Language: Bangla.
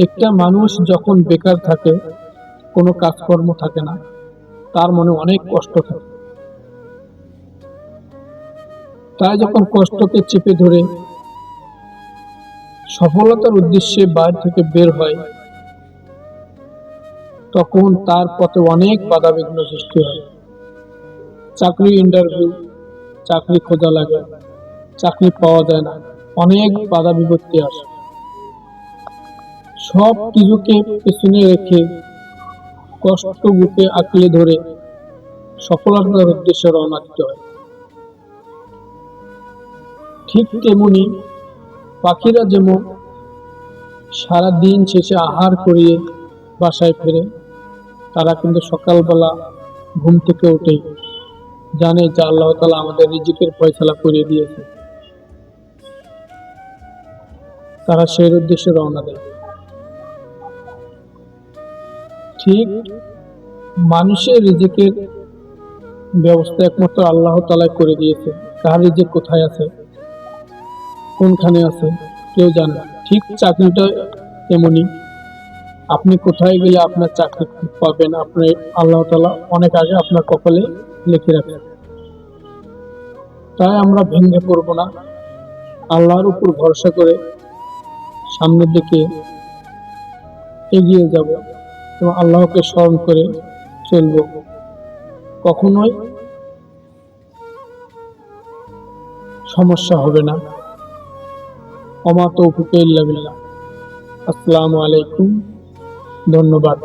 একটা মানুষ যখন বেকার থাকে, কোনো কাজকর্ম থাকে না, তার মনে অনেক কষ্ট থাকে। তাই যখন কষ্টকে চেপে ধরে সফলতার উদ্দেশ্যে বাইরে থেকে বের হয়, তখন তার পথে অনেক বাধাবিঘ্ন সৃষ্টি হয়। চাকরি ইন্টারভিউ, চাকরি খোঁজা লাগে, চাকরি পাওয়া যায় না, অনেক বাধা বিপত্তি আসে। সব কিছুকে পেছনে রেখে কষ্ট বুকে আঁকড়ে ধরে সফলতার উদ্দেশ্যে রওনা দিতে হয়। ঠিক তেমনি পাখিরা যেমন সারা দিন শেষে আহার করিয়ে বাসায় ফেরে, তারা কিন্তু সকালবেলা ঘুম থেকে উঠেই জানে যে আল্লাহ তাআলা আমাদের রিজিকের ফয়সালা করিয়ে দিয়েছে, তারা সেই উদ্দেশ্যে রওনা দেয়। ঠিক মানুষের রিজিকের ব্যবস্থা একমাত্র আল্লাহ তাআলা করে দিয়েছে। কার রিজিক কোথায় আছে, কোনখানে আছে, কেউ জানে না। ঠিক চাকরিটা তেমনি, আপনি কোথায় গেলে আপনার চাকরি পাবেন, আপনি আল্লাহ তাআলা অনেক আগে আপনার কপালে লিখে রাখেন। তাই আমরা ভেঙে পড়ব না, আল্লাহর উপর ভরসা করে সামনের দিকে এগিয়ে যাব এবং আল্লাহকে স্মরণ করে চলব। কখনোই সমস্যা হবে না। ওমা তৌফিক ইল্লা বিল্লাহ। আসসালামু আলাইকুম। ধন্যবাদ।